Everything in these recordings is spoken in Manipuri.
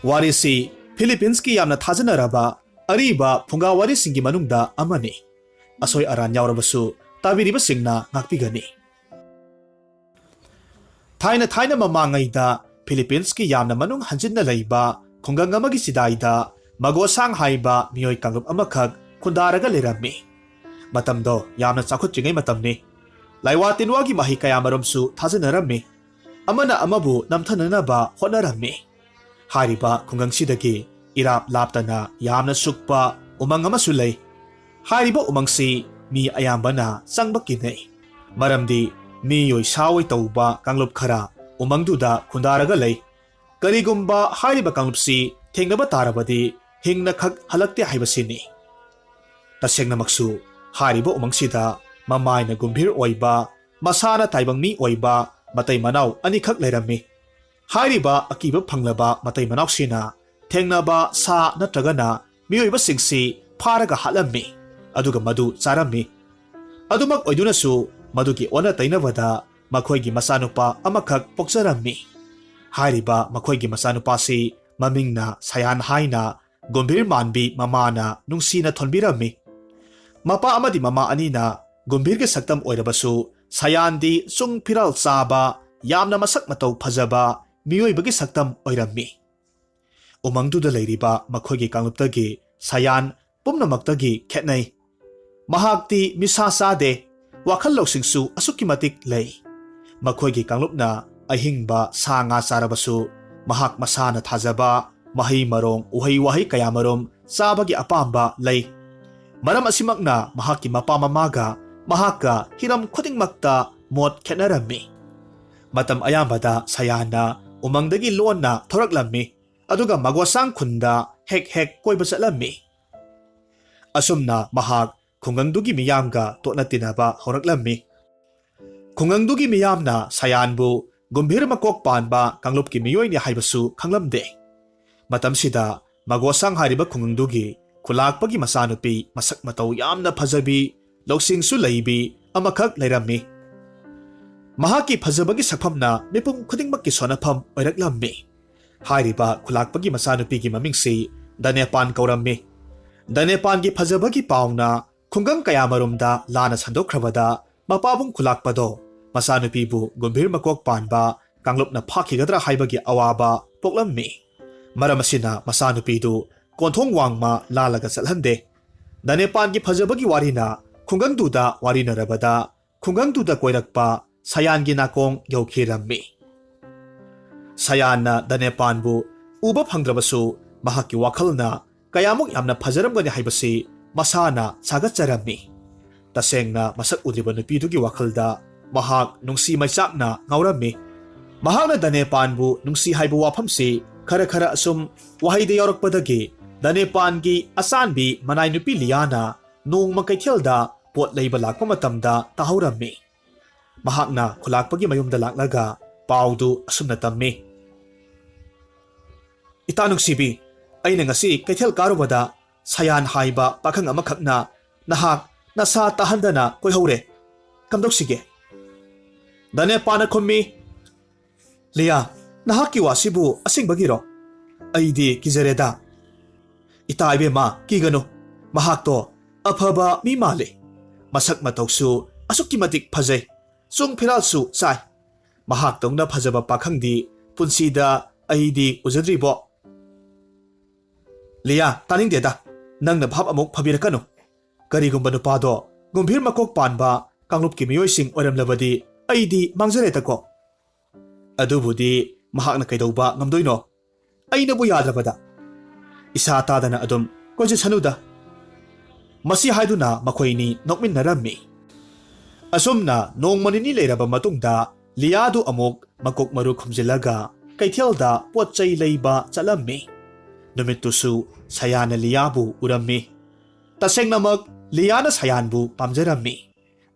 ꯋꯥꯔꯤꯁꯤ ꯐꯤꯂꯤꯄꯤꯟꯁꯀꯤ ꯌꯥꯝꯅ ꯊꯥꯖꯅꯔꯕ ꯑꯔꯤꯕ ꯐꯨꯡꯒꯥꯋꯥꯔꯤꯁꯤꯡꯒꯤ ꯃꯅꯨꯡꯗ ꯑꯃꯅꯤ꯫ ꯑꯁꯣꯏ ꯑꯔꯥꯟ ꯌꯥꯎꯔꯕꯁꯨ ꯇꯥꯕꯤꯔꯤꯕꯁꯤꯡꯅ ꯉꯥꯛꯄꯤꯒꯅꯤ꯫ ꯊꯥꯏꯅ ꯃꯃꯥꯡꯉꯩꯗ ꯐꯤꯂꯤꯄꯤꯟꯁꯀꯤ ꯌꯥꯝꯅ ꯃꯅꯨꯡ ꯍꯟꯖꯤꯟꯅ ꯂꯩꯕ ꯈꯨꯡꯒꯪ ꯑꯃꯒꯤ ꯆꯤꯗꯥꯏꯗ ꯃꯒꯣꯁꯥꯡ ꯍꯥꯏꯕ ꯃꯤꯑꯣꯏ ꯀꯥꯡꯂꯨꯞ ꯑꯃꯈꯛ ꯈꯨꯟꯗꯥꯔꯒ ꯂꯩꯔꯝꯃꯤ꯫ ꯃꯇꯝꯗꯣ ꯌꯥꯝꯅ ꯆꯥꯎꯈꯠꯇ꯭ꯔꯤꯉꯩ ꯃꯇꯝꯅꯤ꯫ ꯂꯥꯏꯋꯥ ꯇꯤꯟꯋꯥꯒꯤ ꯃꯍꯩ ꯀꯌꯥꯃꯔꯨꯝꯁꯨ ꯊꯥꯖꯅꯔꯝꯃꯤ꯫ ꯑꯃꯅ ꯑꯃꯕꯨ ꯅꯝꯊꯅꯅꯕ ꯍꯣꯠꯅꯔꯝꯃꯤ꯫ ꯍꯥꯏꯔꯤꯕ ꯈꯨꯡꯒꯪꯁꯤꯗꯒꯤ ꯏꯔꯥꯞ ꯂꯥꯞꯇꯅ ꯌꯥꯝꯅ ꯁꯨꯛꯄ ꯎꯃꯪ ꯑꯃꯁꯨ ꯂꯩ꯫ ꯍꯥꯏꯔꯤꯕ ꯎꯃꯪꯁꯤ ꯃꯤ ꯑꯌꯥꯝꯕꯅ ꯆꯪꯕ ꯀꯤꯅꯩ꯫ ꯃꯔꯝꯗꯤ ꯃꯤꯑꯣꯏ ꯁꯥꯑꯣꯏ ꯇꯧꯕ ꯀꯥꯡꯂꯨꯞ ꯈꯔ ꯎꯃꯪꯗꯨꯗ ꯈꯨꯟꯗꯥꯔꯒ ꯂꯩ꯫ ꯀꯔꯤꯒꯨꯝꯕ ꯍꯥꯏꯔꯤꯕ ꯀꯥꯡꯂꯨꯞꯁꯤ ꯊꯦꯡꯅꯕ ꯇꯥꯔꯕꯗꯤ ꯍꯤꯡꯅ ꯈꯛ ꯍꯜꯂꯛꯇꯦ ꯍꯥꯏꯕꯁꯤꯅꯤ꯫ ꯇꯁꯦꯡꯅꯃꯛꯁꯨ ꯍꯥꯏꯔꯤꯕ ꯎꯃꯪꯁꯤꯗ ꯃꯃꯥꯏꯅ ꯒꯨꯝꯚꯤꯔ ꯑꯣꯏꯕ, ꯃꯁꯥꯅ ꯇꯥꯏꯕꯪ ꯃꯤ ꯑꯣꯏꯕ ꯃꯇꯩ ꯃꯅꯥꯎ ꯑꯅꯤꯈꯛ ꯂꯩꯔꯝꯃꯤ꯫ ꯍꯥꯏꯔꯤꯕ ꯑꯀꯤꯕ ꯐꯪꯂꯕ ꯃꯇꯩ ꯃꯅꯥꯎꯁꯤꯅ ꯊꯦꯡꯅꯕ ꯁꯥ ꯅꯠꯇ꯭ꯔꯒꯅ ꯃꯤꯑꯣꯏꯕꯁꯤꯡꯁꯤ ꯐꯥꯔꯒ ꯍꯥꯠꯂꯝꯃꯤ, ꯑꯗꯨꯒ ꯃꯗꯨ ꯆꯥꯔꯝꯃꯤ꯫ ꯑꯗꯨꯃꯛ ꯑꯣꯏꯗꯨꯅꯁꯨ ꯃꯗꯨꯒꯤ ꯑꯣꯟꯅ ꯇꯩꯅꯕꯗ ꯃꯈꯣꯏꯒꯤ ꯃꯆꯥꯅꯨꯄꯥ ꯑꯃꯈꯛ ꯄꯣꯛꯆꯔꯝꯃꯤ꯫ ꯍꯥꯏꯔꯤꯕ ꯃꯈꯣꯏꯒꯤ ꯃꯆꯥꯅꯨꯄꯥꯁꯤ ꯃꯃꯤꯡꯅ ꯁꯌꯥꯟ ꯍꯥꯏꯅ ꯒꯨꯝꯚꯤꯔ ꯃꯥꯟꯕꯤ ꯃꯃꯥꯅ ꯅꯨꯡꯁꯤꯅ ꯊꯣꯟꯕꯤꯔꯝꯃꯤ꯫ ꯃꯄꯥ ꯑꯃꯗꯤ ꯃꯃꯥ ꯑꯅꯤꯅ ꯒꯨꯝꯚꯤꯔꯒꯤ ꯁꯛꯇꯝ ꯑꯣꯏꯔꯕꯁꯨ ꯁꯌꯥꯟꯗꯤ ꯆꯨꯡ ꯐꯤꯔꯥꯜ ꯆꯥꯕ, ꯌꯥꯝꯅ ꯃꯁꯛ ꯃꯇꯧ ꯐꯖꯕ ꯃꯤꯑꯣꯏꯕꯒꯤ ꯁꯛꯇꯝ ꯑꯣꯏꯔꯝꯃꯤ꯫ ꯎꯃꯪꯗꯨꯗ ꯂꯩꯔꯤꯕ ꯃꯈꯣꯏꯒꯤ ꯀꯥꯡꯂꯨꯞꯇꯒꯤ ꯁꯌꯥꯟ ꯄꯨꯝꯅꯃꯛꯇꯒꯤ ꯈꯦꯠꯅꯩ꯫ ꯃꯍꯥꯛꯇꯤ ꯅꯤꯁꯥ ꯆꯥꯗꯦ, ꯋꯥꯈꯜ ꯂꯧꯁꯤꯡꯁꯨ ꯑꯁꯨꯛꯀꯤ ꯃꯇꯤꯛ ꯂꯩ꯫ ꯃꯈꯣꯏꯒꯤ ꯀꯥꯡꯂꯨꯞꯅ ꯑꯍꯤꯡꯕ ꯁꯥ ꯉꯥ ꯆꯥꯔꯕꯁꯨ ꯃꯍꯥꯛ ꯃꯁꯥꯅ ꯊꯥꯖꯕ ꯃꯍꯩ ꯃꯔꯣꯡ ꯎꯍꯩ ꯋꯥꯍꯩ ꯀꯌꯥꯃꯔꯨꯝ ꯆꯥꯕꯒꯤ ꯑꯄꯥꯝꯕ ꯂꯩ꯫ ꯃꯔꯝ ꯑꯁꯤꯃꯛꯅ ꯃꯍꯥꯛꯀꯤ ꯃꯄꯥ ꯃꯃꯥꯒ ꯃꯍꯥꯛꯀ ꯍꯤꯔꯝ ꯈꯨꯗꯤꯡꯃꯛꯇ ꯃꯣꯠ ꯈꯦꯠꯅꯔꯝꯃꯤ꯫ ꯃꯇꯝ ꯑꯌꯥꯝꯕꯗ ꯁꯌꯥꯟꯅ ꯎꯃꯪꯗꯒꯤ ꯂꯣꯟꯅ ꯊꯣꯔꯛꯂꯝꯃꯤ, ꯑꯗꯨꯒ ꯃꯒꯣꯁꯥꯡ ꯈꯨꯟꯗ ꯍꯦꯛ ꯍꯦꯛ ꯀꯣꯏꯕ ꯆꯠꯂꯝꯃꯤ꯫ ꯑꯁꯨꯝꯅ ꯃꯍꯥꯛ ꯈꯨꯡꯒꯪꯗꯨꯒꯤ ꯃꯤꯌꯥꯝꯒ ꯇꯣꯠꯅ ꯇꯤꯟꯅꯕ ꯍꯧꯔꯛꯂꯝꯃꯤ꯫ ꯈꯨꯡꯒꯪꯗꯨꯒꯤ ꯃꯤꯌꯥꯝꯅ ꯁꯌꯥꯟꯕꯨ ꯒꯨꯝꯚꯤꯔ ꯃꯀꯣꯛ ꯄꯥꯟꯕ ꯀꯥꯡꯂꯨꯞꯀꯤ ꯃꯤꯑꯣꯏꯅꯤ ꯍꯥꯏꯕꯁꯨ ꯈꯪꯂꯝꯗꯦ꯫ ꯃꯇꯝꯁꯤꯗ ꯃꯒꯣꯁꯥꯡ ꯍꯥꯏꯔꯤꯕ ꯈꯨꯡꯒꯪꯗꯨꯒꯤ ꯈꯨꯜꯂꯥꯛꯄꯒꯤ ꯃꯆꯥꯅꯨꯄꯤ ꯃꯁꯛ ꯃꯇꯧ ꯌꯥꯝꯅ ꯐꯖꯕꯤ, ꯂꯧꯁꯤꯡꯁꯨ ꯂꯩꯕꯤ ꯑꯃꯈꯛ ꯂꯩꯔꯝꯃꯤ꯫ ꯃꯍꯥꯛꯀꯤ ꯐꯖꯕꯒꯤ ꯁꯛꯐꯝꯅ ꯃꯤꯄꯨꯝ ꯈꯨꯗꯤꯡꯃꯛꯀꯤ ꯁꯣꯟꯅꯐꯝ ꯑꯣꯏꯔꯛꯂꯝꯃꯤ꯫ ꯍꯥꯏꯔꯤꯕ ꯈꯨꯜꯂꯥꯛꯄꯒꯤ ꯃꯆꯥꯅꯨꯄꯤꯒꯤ ꯃꯃꯤꯡꯁꯤ ꯗꯅꯦꯄꯥꯟ ꯀꯧꯔꯝꯃꯤ꯫ ꯗꯅꯦꯄꯥꯟꯒꯤ ꯐꯖꯕꯒꯤ ꯄꯥꯎꯅ ꯈꯨꯡꯒꯪ ꯀꯌꯥꯃꯔꯨꯝꯗ ꯂꯥꯟꯅ ꯁꯟꯗꯣꯛꯈ꯭ꯔꯕꯗ ꯃꯄꯥꯕꯨꯡ ꯈꯨꯜꯂꯥꯛꯄꯗꯣ ꯃꯆꯥꯅꯨꯄꯤꯕꯨ ꯒꯨꯝꯚꯤꯔ ꯃꯀꯣꯛ ꯄꯥꯟꯕ ꯀꯥꯡꯂꯨꯞꯅ ꯐꯥꯈꯤꯒꯗ꯭ꯔꯥ ꯍꯥꯏꯕꯒꯤ ꯑꯋꯥꯕ ꯄꯣꯛꯂꯝꯃꯤ꯫ ꯃꯔꯝ ꯑꯁꯤꯅ ꯃꯆꯥꯅꯨꯄꯤꯗꯨ ꯀꯣꯟꯊꯣꯡ ꯋꯥꯡꯃ ꯂꯥꯜꯂꯒ ꯆꯠꯍꯟꯗꯦ꯫ ꯗꯅꯦꯄꯥꯟꯒꯤ ꯐꯖꯕꯒꯤ ꯋꯥꯔꯤꯅ ꯈꯨꯡꯒꯪꯗꯨꯗ ꯋꯥꯔꯤꯅꯔꯕꯗ ꯈꯨꯡꯒꯪꯗꯨꯗ ꯀꯣꯏꯔꯛꯄ ꯁꯌꯥꯟꯒꯤ ꯅꯥꯀꯣꯡ ꯌꯧꯈꯤꯔꯝꯃꯤ꯫ ꯁꯌꯥꯟꯅ ꯗꯅꯦꯄꯥꯟꯕꯨ ꯎꯕ ꯐꯪꯗ꯭ꯔꯕꯁꯨ ꯃꯍꯥꯛꯀꯤ ꯋꯥꯈꯜꯅ ꯀꯌꯥꯃꯨꯛ ꯌꯥꯝꯅ ꯐꯖꯔꯝꯒꯅꯤ ꯍꯥꯏꯕꯁꯤ ꯃꯁꯥꯅ ꯁꯥꯒꯠꯆꯔꯝꯃꯤ꯫ ꯇꯁꯦꯡꯅ ꯃꯁꯛ ꯎꯗ꯭ꯔꯤꯕ ꯅꯨꯄꯤꯗꯨꯒꯤ ꯋꯥꯈꯜꯗ ꯃꯍꯥꯛ ꯅꯨꯡꯁꯤ ꯃꯩꯆꯥꯛꯅ ꯉꯥꯎꯔꯝꯃꯤ꯫ ꯃꯍꯥꯛꯅ ꯗꯅꯦꯄꯥꯟꯕꯨ ꯅꯨꯡꯁꯤ ꯍꯥꯏꯕ ꯋꯥꯐꯝꯁꯤ ꯈꯔ ꯑꯁꯨꯝ ꯋꯥꯍꯩꯗ ꯌꯥꯎꯔꯛꯄꯗꯒꯤ ꯗꯅꯦꯄꯥꯟꯒꯤ ꯑꯆꯥꯟꯕꯤ ꯃꯅꯥꯏ ꯅꯨꯄꯤ ꯂꯤꯌꯥꯅ ꯅꯣꯡꯃ ꯀꯩꯊꯦꯜꯗ ꯄꯣꯠ ꯂꯩꯕ ꯂꯥꯛꯄ ꯃꯇꯝꯗ ꯇꯥꯍꯧꯔꯝꯃꯤ꯫ ꯃꯍꯥꯛꯅ ꯈꯨꯜꯂꯥꯛꯄꯒꯤ ꯃꯌꯨꯝꯗ ꯂꯥꯛꯂꯒ ꯄꯥꯎꯗꯨ ꯑꯁꯨꯝꯅ ꯇꯝꯃꯤ꯫ "ꯏꯇꯥ ꯅꯨꯡꯁꯤꯕꯤ, ꯑꯩꯅ ꯉꯁꯤ ꯀꯩꯊꯦꯜ ꯀꯥꯔꯨꯕꯗ ꯁꯌꯥꯟ ꯍꯥꯏꯕ ꯄꯥꯈꯪ ꯑꯃꯈꯛꯅ ꯅꯍꯥꯛ ꯅꯁꯥ ꯇꯥꯍꯟꯗꯅ ꯀꯣꯏꯍꯧꯔꯦ꯫ ꯀꯝꯗꯧꯁꯤꯒꯦ?" ꯗꯅꯦꯄꯥꯟꯅ ꯈꯨꯝꯃꯤ, "ꯂꯤꯌꯥ, ꯅꯍꯥꯛꯀꯤ ꯋꯥꯁꯤꯕꯨ ꯑꯁꯦꯡꯕꯒꯤꯔꯣ? ꯑꯩꯗꯤ ꯀꯤꯖꯔꯦꯗ." "ꯏꯇꯥ ꯏꯕꯦꯝꯃ, ꯀꯤꯒꯅꯨ꯫ ꯃꯍꯥꯛꯇꯣ ꯑꯐꯕ ꯃꯤ ꯃꯥꯜꯂꯤ꯫ ꯃꯁꯛ ꯃꯇꯧꯁꯨ ꯑꯁꯨꯛꯀꯤ ꯃꯇꯤꯛ ꯐꯖꯩ, ꯆꯨꯡ ꯐꯤꯔꯥꯜꯁꯨ ꯆꯥꯏ꯫ ꯃꯍꯥꯛꯇꯧꯅ ꯐꯖꯕ ꯄꯥꯈꯪꯗꯤ ꯄꯨꯟꯁꯤꯗ ꯑꯩꯗꯤ ꯎꯖꯗ꯭ꯔꯤꯕꯣ." "ꯂꯤꯌꯥ, ꯇꯥꯅꯤꯡꯗꯦꯗ, ꯅꯪꯅ ꯚꯥꯞ ꯑꯃꯨꯛ ꯐꯕꯤꯔꯛꯀꯅꯨ꯫ ꯀꯔꯤꯒꯨꯝꯕ ꯅꯨꯄꯥꯗꯣ ꯒꯨꯝꯚꯤꯔ ꯃꯀꯣꯛ ꯄꯥꯟꯕ ꯀꯥꯡꯂꯨꯞꯀꯤ ꯃꯤꯑꯣꯏꯁꯤꯡ ꯑꯣꯏꯔꯝꯂꯕꯗꯤ ꯑꯩꯗꯤ ꯃꯥꯡꯖꯔꯦꯗꯀꯣ." "ꯑꯗꯨꯕꯨꯗꯤ ꯃꯍꯥꯛꯅ ꯀꯩꯗꯧꯕ ꯉꯝꯗꯣꯏꯅꯣ? ꯑꯩꯅꯕꯨ ꯌꯥꯗ꯭ꯔꯕꯗ." "ꯏꯁꯥ ꯇꯥꯗꯅ ꯑꯗꯨꯝ ꯀꯣꯏꯖꯁꯅꯨꯗ." ꯃꯁꯤ ꯍꯥꯏꯗꯨꯅ ꯃꯈꯣꯏꯅꯤ ꯅꯣꯛꯃꯤꯟꯅꯔꯝꯃꯤ꯫ ꯑꯁꯨꯝꯅ ꯅꯣꯡꯃ ꯅꯤꯅꯤ ꯂꯩꯔꯕ ꯃꯇꯨꯡꯗ ꯂꯤꯌꯥꯗꯨ ꯑꯃꯨꯛ ꯃꯀꯣꯛ ꯃꯔꯨ ꯈꯨꯝꯖꯤꯜꯂꯒ ꯀꯩꯊꯦꯜꯗ ꯄꯣꯠ ꯆꯩ ꯂꯩꯕ ꯆꯠꯂꯝꯃꯤ꯫ ꯅꯨꯃꯤꯠꯇꯨꯁꯨ ꯁꯌꯥꯟꯅ ꯂꯤꯌꯥꯕꯨ ꯎꯔꯝꯃꯤ꯫ ꯇꯁꯦꯡꯅꯃꯛ ꯂꯤꯌꯥꯅ ꯁꯌꯥꯟꯕꯨ ꯄꯥꯝꯖꯔꯝꯃꯤ꯫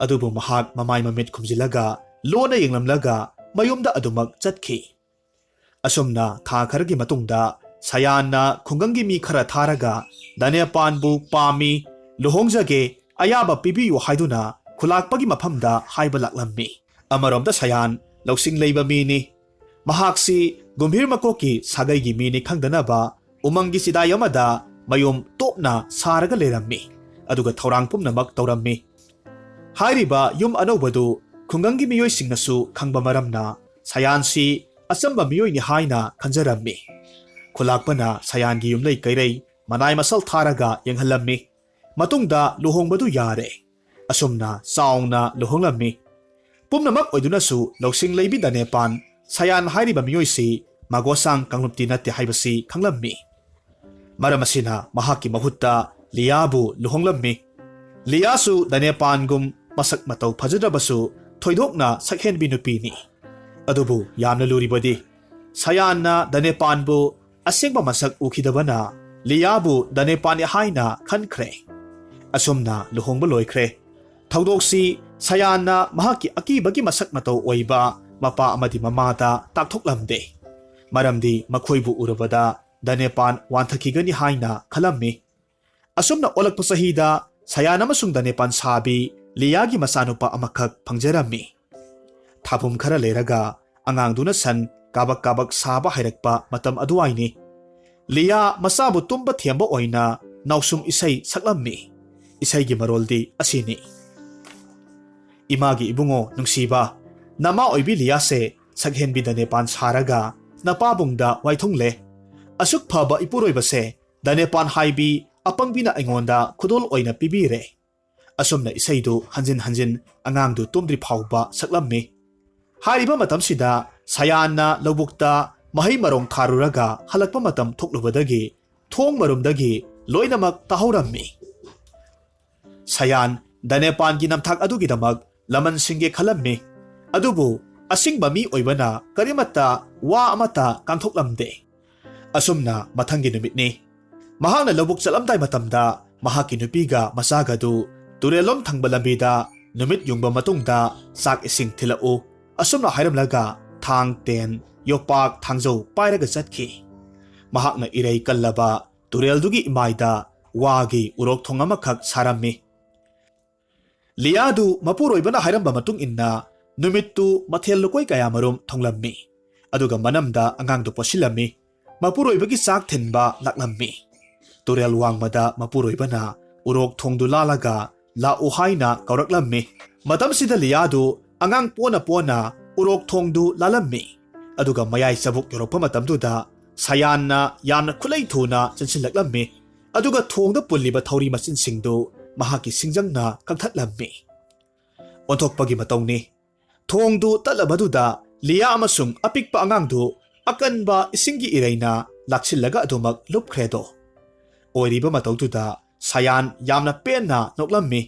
ꯑꯗꯨꯕꯨ ꯃꯍꯥꯛ ꯃꯃꯥꯏ ꯃꯃꯤꯠ ꯈꯨꯝꯖꯤꯜꯂꯒ ꯂꯣꯟꯅ ꯌꯦꯡꯂꯝꯂꯒ ꯃꯌꯨꯝꯗ ꯑꯗꯨꯃꯛ ꯆꯠꯈꯤ꯫ ꯑꯁꯨꯝꯅ ꯊꯥ ꯈꯔꯒꯤ ꯃꯇꯨꯡꯗ ꯁꯌꯥꯟꯅ ꯈꯨꯡꯒꯪꯒꯤ ꯃꯤ ꯈꯔ ꯊꯥꯔꯒ ꯗꯅꯦꯄꯥꯟꯕꯨ ꯄꯥꯝꯃꯤ, ꯂꯨꯍꯣꯡꯖꯒꯦ, ꯑꯌꯥꯕ ꯄꯤꯕꯤꯌꯨ ꯍꯥꯏꯗꯨꯅ ꯈꯨꯜꯂꯥꯛꯄꯒꯤ ꯃꯐꯝꯗ ꯍꯥꯏꯕ ꯂꯥꯛꯂꯝꯃꯤ꯫ ꯑꯃꯔꯣꯝꯗ ꯁꯌꯥꯟ ꯂꯧꯁꯤꯡ ꯂꯩꯕ ꯃꯤꯅꯤ꯫ ꯃꯍꯥꯛꯁꯤ ꯒꯨꯝꯚꯤꯔ ꯃꯀꯣꯛꯀꯤ ꯁꯥꯒꯩꯒꯤ ꯃꯤꯅꯤ ꯈꯪꯗꯅꯕ ꯎꯃꯪꯒꯤ ꯆꯤꯗꯥꯏ ꯑꯃꯗ ꯃꯌꯨꯝ ꯇꯣꯞꯅ ꯁꯥꯔꯒ ꯂꯩꯔꯝꯃꯤ ꯑꯗꯨꯒ ꯊꯧꯔꯥꯡ ꯄꯨꯝꯅꯃꯛ ꯇꯧꯔꯝꯃꯤ꯫ ꯍꯥꯏꯔꯤꯕ ꯌꯨꯝ ꯑꯅꯧꯕꯗꯨ ꯈꯨꯡꯒꯪꯒꯤ ꯃꯤꯑꯣꯏꯁꯤꯡꯅꯁꯨ ꯈꯪꯕ ꯃꯔꯝꯅ ꯁꯥꯌꯥꯟꯁꯤ ꯑꯆꯝꯕ ꯃꯤꯑꯣꯏꯅꯤ ꯍꯥꯏꯅ ꯈꯟꯖꯔꯝꯃꯤ꯫ ꯈꯨꯂꯥꯛꯄꯅ ꯁꯥꯌꯥꯟꯒꯤ ꯌꯨꯝꯂꯩ ꯀꯩꯔꯩ ꯃꯅꯥꯏ ꯃꯁꯜ ꯊꯥꯔꯒ ꯌꯦꯡꯍꯜꯂꯝꯃꯤ꯫ ꯃꯇꯨꯡꯗ ꯂꯨꯍꯣꯡꯕꯗꯨ ꯌꯥꯔꯦ꯫ ꯑꯁꯨꯝꯅ ꯆꯥꯎꯅ ꯂꯨꯍꯣꯡꯂꯝꯃꯤ꯫ ꯄꯨꯝꯅꯃꯛ ꯑꯣꯏꯗꯨꯅꯁꯨ ꯂꯧꯁꯤꯡ ꯂꯩꯕꯤ ꯗꯅꯦꯄꯥꯟ ꯁꯥꯌꯥꯟ ꯍꯥꯏꯔꯤꯕ ꯃꯤꯑꯣꯏꯁꯤ ꯃꯒꯣꯁꯥꯡ ꯀꯥꯡꯂꯨꯞꯇꯤ ꯅꯠꯇꯦ ꯍꯥꯏꯕꯁꯤ ꯈꯪꯂꯝꯃꯤ꯫ ꯃꯔꯝ ꯑꯁꯤꯅ ꯃꯍꯥꯛꯀꯤ ꯃꯍꯨꯠꯇ ꯂꯤꯌꯥꯕꯨ ꯂꯨꯍꯣꯡꯂꯝꯃꯤ꯫ ꯂꯤꯌꯥꯁꯨ ꯗꯅꯦꯄꯥꯟꯒꯨꯝ ꯃꯁꯛ ꯃꯇꯧ ꯐꯖꯗ꯭ꯔꯕꯁꯨ ꯊꯣꯏꯗꯣꯛꯅ ꯁꯛꯍꯦꯟꯕꯤ ꯅꯨꯄꯤꯅꯤ꯫ ꯑꯗꯨꯕꯨ ꯌꯥꯝꯅ ꯂꯨꯔꯤꯕꯗꯤ ꯁꯥꯌꯥꯟꯅ ꯗꯅꯦꯄꯥꯟꯕꯨ ꯑꯁꯦꯡꯕ ꯃꯁꯛ ꯎꯈꯤꯗꯕꯅ ꯂꯤꯌꯥꯕꯨ ꯗꯅꯦꯄꯥꯟꯅꯤ ꯍꯥꯏꯅ ꯈꯟꯈ꯭ꯔꯦ꯫ ꯑꯁꯨꯝꯅ ꯂꯨꯍꯣꯡꯕ ꯂꯣꯏꯈ꯭ꯔꯦ꯫ ꯊꯧꯗꯣꯛꯁꯤ ꯁꯥꯌꯥꯟꯅ ꯃꯍꯥꯛꯀꯤ ꯑꯀꯤꯕꯒꯤ ꯃꯁꯛ ꯃꯇꯧ ꯑꯣꯏꯕ ꯃꯄꯥ ꯑꯃꯗꯤ ꯃꯃꯥꯗ ꯇꯥꯛꯊꯣꯛꯂꯝꯗꯦ꯫ ꯃꯔꯝꯗꯤ ꯃꯈꯣꯏꯕꯨ ꯎꯔꯕꯗ ꯗꯅꯦꯄꯥꯟ ꯋꯥꯟꯊꯈꯤꯒꯅꯤ ꯍꯥꯏꯅ ꯈꯜꯂꯝꯃꯤ꯫ ꯑꯁꯨꯝꯅ ꯑꯣꯜꯂꯛꯄ ꯆꯍꯤꯗ ꯁꯥꯌꯥꯟ ꯑꯃꯁꯨꯡ ꯗꯅꯦꯄꯥꯟ ꯁꯥꯕꯤ ꯂꯤꯌꯥꯒꯤ ꯃꯆꯥꯅꯨꯄꯥ ꯑꯃꯈꯛ ꯐꯪꯖꯔꯝꯃꯤ꯫ ꯊꯥꯕꯨꯝ ꯈꯔ ꯂꯩꯔꯒ ꯑꯉꯥꯡꯗꯨꯅ ꯁꯟ ꯀꯥꯕꯛ ꯀꯥꯕꯛ ꯁꯥꯕ ꯍꯩꯔꯛꯄ ꯃꯇꯝ ꯑꯗꯨꯋꯥꯏꯅꯤ꯫ ꯂꯤꯌꯥ ꯃꯆꯥꯕꯨ ꯇꯨꯝꯕ ꯊꯦꯝꯕ ꯑꯣꯏꯅ ꯅꯥꯎꯁꯨꯝ ꯏꯁꯩ ꯁꯛꯂꯝꯃꯤ꯫ ꯏꯁꯩꯒꯤ ꯃꯔꯣꯜꯗꯤ ꯑꯁꯤꯅꯤ: ꯏꯃꯥꯒꯤ ꯏꯕꯨꯡꯉꯣ ꯅꯨꯡꯁꯤꯕ, ꯅꯃꯥ ꯑꯣꯏꯕꯤ ꯂꯤꯌꯥꯁꯦ ꯁꯛꯍꯦꯟꯕꯤ ꯗꯅꯦꯄꯥꯟ ꯁꯥꯔꯒ ꯅꯄꯥꯕꯨꯡꯗ ꯋꯥꯏꯊꯨꯡꯂꯦ꯫ ꯑꯁꯨꯛ ꯐꯕ ꯏꯄꯨꯔꯣꯏꯕꯁꯦ ꯗꯅꯦꯄꯥꯟ ꯍꯥꯏꯕꯤ ꯑꯄꯪꯕꯤꯅ ꯑꯩꯉꯣꯟꯗ ꯈꯨꯗꯣꯜ ꯑꯣꯏꯅ ꯄꯤꯕꯤꯔꯦ꯫ ꯑꯁꯨꯝꯅ ꯏꯁꯩꯗꯨ ꯍꯟꯖꯤꯟ ꯍꯟꯖꯤꯟ ꯑꯉꯥꯡꯗꯨ ꯇꯨꯝꯗ꯭ꯔꯤ ꯐꯥꯎꯕ ꯁꯛꯂꯝꯃꯤ꯫ ꯍꯥꯏꯔꯤꯕ ꯃꯇꯝꯁꯤꯗ ꯁꯥꯌꯥꯟꯅ ꯂꯧꯕꯨꯛꯇ ꯃꯍꯩ ꯃꯔꯣꯡ ꯊꯥꯔꯨꯔꯒ ꯍꯜꯂꯛꯄ ꯃꯇꯝ ꯊꯣꯛꯂꯨꯕꯗꯒꯤ ꯊꯣꯡ ꯃꯔꯨꯝꯗꯒꯤ ꯂꯣꯏꯅꯃꯛ ꯇꯥꯍꯧꯔꯝꯃꯤ꯫ ꯁꯥꯌꯥꯟ ꯗꯅꯦꯄꯥꯟꯒꯤ ꯅꯝꯊꯥꯛ ꯑꯗꯨꯒꯤꯗꯃꯛ ꯂꯃꯟ ꯁꯤꯡꯒꯦ ꯈꯜꯂꯝꯃꯤ꯫ ꯑꯗꯨꯕꯨ ꯑꯁꯤꯡꯕ ꯃꯤ ꯑꯣꯏꯕꯅ ꯀꯔꯤꯃꯠꯇ ꯋꯥ ꯑꯃꯠꯇ ꯀꯥꯡꯊꯣꯛꯂꯝꯗꯦ꯫ ꯑꯁꯨꯝꯅ ꯃꯊꯪꯒꯤ ꯅꯨꯃꯤꯠꯅꯤ꯫ ꯃꯍꯥꯛꯅ ꯂꯧꯕꯨꯛ ꯆꯠꯂꯝꯗꯥꯏ ꯃꯇꯝꯗ ꯃꯍꯥꯛꯀꯤ ꯅꯨꯄꯤꯒ ꯃꯆꯥꯒꯗꯨ ꯇꯨꯔꯦꯜꯂꯣꯝ ꯊꯪꯕ ꯂꯝꯕꯤꯗ ꯅꯨꯃꯤꯠ ꯌꯨꯡꯕ ꯃꯇꯨꯡꯗ ꯆꯥꯛ ꯏꯁꯤꯡ ꯊꯤꯜꯂꯛꯎ ꯑꯁꯨꯝꯅ ꯍꯥꯏꯔꯝꯂꯒ ꯊꯥꯡ ꯇꯦꯟ ꯌꯣꯄꯥꯛ ꯊꯥꯡꯖꯧ ꯄꯥꯏꯔꯒ ꯆꯠꯈꯤ꯫ ꯃꯍꯥꯛꯅ ꯏꯔꯩ ꯀꯜꯂꯕ ꯇꯨꯔꯦꯜꯗꯨꯒꯤ ꯏꯃꯥꯏꯗ ꯋꯥꯒꯤ ꯎꯔꯣꯛ ꯊꯣꯡ ꯑꯃꯈꯛ ꯁꯥꯔꯝꯃꯤ꯫ ꯂꯤꯌꯥꯗꯨ ꯃꯄꯨꯔꯣꯏꯕꯅ ꯍꯥꯏꯔꯝꯕ ꯃꯇꯨꯡ ꯏꯟꯅ ꯅꯨꯃꯤꯠꯇꯨ ꯃꯊꯦꯜ ꯂꯨꯀꯣꯏ ꯀꯌꯥꯃꯔꯨꯝ ꯊꯣꯡꯂꯝꯃꯤ꯫ ꯑꯗꯨꯒ ꯃꯅꯝꯗ ꯑꯉꯥꯡꯗꯨ ꯄꯣꯠꯁꯤꯜꯂꯝꯃꯤ꯫ ꯃꯄꯨꯔꯣꯏꯕꯒꯤ ꯆꯥꯛ ꯊꯤꯟꯕ ꯂꯥꯛꯂꯝꯃꯤ꯫ ꯇꯨꯔꯦꯜ ꯋꯥꯡꯃꯗ ꯃꯄꯨꯔꯣꯏꯕꯅ ꯎꯔꯣꯛ ꯊꯣꯡꯗꯨ ꯂꯥꯜꯂꯒ ꯂꯥꯛꯎ ꯍꯥꯏꯅ ꯀꯧꯔꯛꯂꯝꯃꯤ꯫ ꯃꯇꯝꯁꯤꯗ ꯂꯤꯌꯥꯗꯨ ꯑꯉꯥꯡ ꯄꯣꯅ ꯄꯣꯅ ꯎꯔꯣꯛ ꯊꯣꯡꯗꯨ ꯂꯥꯜꯂꯝꯃꯤ꯫ ꯑꯗꯨꯒ ꯃꯌꯥꯏ ꯆꯕꯨꯛ ꯌꯧꯔꯛꯄ ꯃꯇꯝꯗꯨꯗ ꯁꯥꯌꯥꯟꯅ ꯌꯥꯝꯅ ꯈꯨꯠꯂꯩ ꯊꯨꯅ ꯆꯪꯁꯤꯜꯂꯛꯂꯝꯃꯤ꯫ ꯑꯗꯨꯒ ꯊꯣꯡꯗ ꯄꯨꯜꯂꯤꯕ ꯊꯧꯔꯤ ꯃꯆꯤꯟꯁꯤꯡꯗꯨ ꯃꯍꯥꯛꯀꯤ ꯁꯤꯡꯖꯪꯅ ꯀꯛꯊꯠꯂꯝꯃꯤ꯫ ꯑꯣꯟꯊꯣꯛꯄꯒꯤ ꯃꯇꯧꯅꯤ꯫ ꯊꯣꯡꯗꯨ ꯇꯠꯂꯕꯗꯨꯗ ꯂꯤꯌꯥ ꯑꯃꯁꯨꯡ ꯑꯄꯤꯛꯄ ꯑꯉꯥꯡꯗꯨ ꯑꯀꯟꯕ ꯏꯁꯤꯡꯒꯤ ꯏꯔꯩꯅ ꯂꯥꯛꯁꯤꯜꯂꯒ ꯑꯗꯨꯃꯛ ꯂꯨꯞꯈ꯭ꯔꯦꯗꯣ꯫ ꯑꯣꯏꯔꯤꯕ ꯃꯇꯧꯗꯨꯗ ꯁꯥꯌꯥꯟ ꯌꯥꯝꯅ ꯄꯦꯟꯅ ꯅꯣꯛꯂꯝꯃꯤ꯫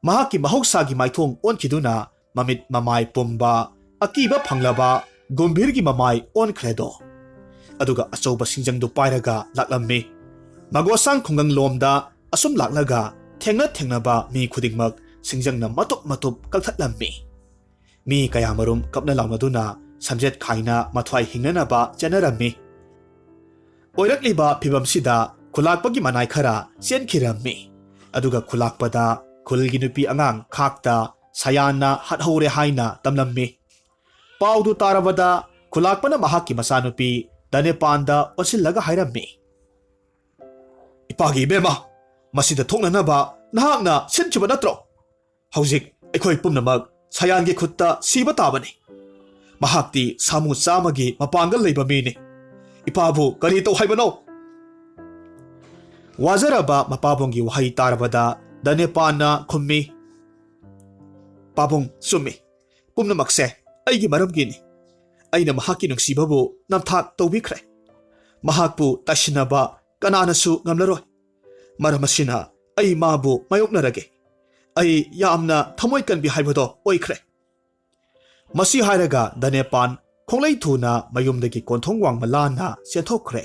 ꯃꯍꯥꯛꯀꯤ ꯃꯍꯧꯁꯥꯒꯤ ꯃꯥꯏꯊꯣꯡ ꯑꯣꯟꯈꯤꯗꯨꯅ ꯃꯃꯤꯠ ꯃꯃꯥꯏ ꯄꯨꯝꯕ ꯑꯀꯤꯕ ꯐꯪꯂꯕ ꯒꯨꯝꯚꯤꯔꯒꯤ ꯃꯃꯥꯏ ꯑꯣꯟꯈ꯭ꯔꯦꯗꯣ꯫ ꯑꯗꯨꯒ ꯑꯆꯧꯕ ꯁꯤꯡꯖꯪꯗꯨ ꯄꯥꯏꯔꯒ ꯂꯥꯛꯂꯝꯃꯤ꯫ ꯃꯒꯣꯁꯥꯡ ꯈꯨꯡꯒꯪꯂꯣꯝꯗ ꯑꯁꯨꯝ ꯂꯥꯛꯂꯒ ꯊꯦꯡꯅꯕ ꯃꯤ ꯈꯨꯗꯤꯡꯃꯛ ꯁꯤꯡꯖꯪꯅ ꯃꯇꯨꯞ ꯃꯇꯨꯞ ꯀꯛꯊꯠꯂꯝꯃꯤ꯫ ꯃꯤ ꯀꯌꯥꯃꯔꯨꯝ ꯀꯞꯅ ꯂꯥꯎꯅꯗꯨꯅ ꯁꯝꯖꯦꯠ ꯈꯥꯏꯅ ꯃꯊ꯭ꯋꯥꯏ ꯍꯤꯡꯅꯅꯕ ꯆꯦꯟꯅꯔꯝꯃꯤ꯫ ꯑꯣꯏꯔꯛꯂꯤꯕ ꯐꯤꯚꯝꯁꯤꯗ ꯈꯨꯂꯥꯛꯄꯒꯤ ꯃꯅꯥꯏ ꯈꯔ ꯆꯦꯟꯈꯤꯔꯝꯃꯤ꯫ ꯑꯗꯨꯒ ꯈꯨꯂꯥꯛꯄꯗ ꯈꯨꯜꯒꯤ ꯅꯨꯄꯤ ꯑꯉꯥꯡ ꯈꯥꯛꯇ ꯁꯥꯌꯥꯟꯅ ꯍꯥꯠꯍꯧꯔꯦ ꯍꯥꯏꯅ ꯇꯝꯂꯝꯃꯤ꯫ ꯄꯥꯎꯗꯨ ꯇꯥꯔꯕꯗ ꯈꯨꯂꯥꯛꯄꯅ ꯃꯍꯥꯛꯀꯤ ꯃꯆꯥꯅꯨꯄꯤ ꯗꯅꯦꯄꯥꯟꯗ ꯑꯣꯟꯁꯤꯜꯂꯒ ꯍꯥꯏꯔꯝꯃꯤ꯫ ꯏꯄꯥꯒꯤ ꯏꯕꯦꯝꯃ, ꯃꯁꯤꯗ ꯊꯣꯛꯅꯅꯕ ꯅꯍꯥꯛꯅ ꯁꯤꯟꯈꯤꯕ ꯅꯠꯇ꯭ꯔꯣ? ꯍꯧꯖꯤꯛ ꯑꯩꯈꯣꯏ ꯄꯨꯝꯅꯃꯛ ꯁꯥꯌꯥꯟꯒꯤ ꯈꯨꯠꯇ ꯁꯤꯕ ꯇꯥꯕꯅꯤ꯫ ꯃꯍꯥꯛꯇꯤ ꯁꯥꯃꯨ ꯆꯥꯝꯃꯒꯤ ꯃꯄꯥꯡꯒꯜ ꯂꯩꯕ ꯃꯤꯅꯤ꯫ ꯏꯄꯥꯕꯨ ꯀꯔꯤ ꯇꯧ ꯍꯥꯏꯕꯅꯣ? ꯋꯥꯖꯔꯕ ꯃꯄꯥꯕꯨꯡꯒꯤ ꯋꯥꯍꯩ ꯇꯥꯔꯕꯗ ꯗꯅꯦꯄꯥꯟꯅ ꯈꯨꯝꯃꯤ꯫ ꯄꯥꯕꯨꯡ ꯆꯨꯝꯃꯤ꯫ ꯄꯨꯝꯅꯃꯛꯁꯦ ꯑꯩꯒꯤ ꯃꯔꯝꯒꯤꯅꯤ꯫ ꯑꯩꯅ ꯃꯍꯥꯛꯀꯤ ꯅꯨꯡꯁꯤꯕꯕꯨ ꯅꯝꯊꯥꯛ ꯇꯧꯕꯤꯈ꯭ꯔꯦ꯫ ꯃꯍꯥꯛꯄꯨ ꯇꯥꯏꯁꯤꯟꯅꯕ ꯀꯅꯥꯅꯁꯨ ꯉꯝꯂꯔꯣꯏ꯫ ꯃꯔꯝ ꯑꯁꯤꯅ ꯑꯩ ꯃꯥꯕꯨ ꯃꯥꯌꯣꯛꯅꯔꯒꯦ꯫ ꯑꯩ ꯌꯥꯝꯅ ꯊꯃꯣꯏ ꯀꯟꯕꯤ ꯍꯥꯏꯕꯗꯣ ꯑꯣꯏꯈ꯭ꯔꯦ꯫ ꯃꯁꯤ ꯍꯥꯏꯔꯒ ꯗꯅꯦꯄꯥꯟ ꯈꯣꯡꯂꯩ ꯊꯨꯅ ꯃꯌꯨꯝꯗꯒꯤ ꯀꯣꯟꯊꯣꯡ ꯋꯥꯡꯃ ꯂꯥꯟꯅ ꯆꯦꯟꯊꯣꯛꯈ꯭ꯔꯦ꯫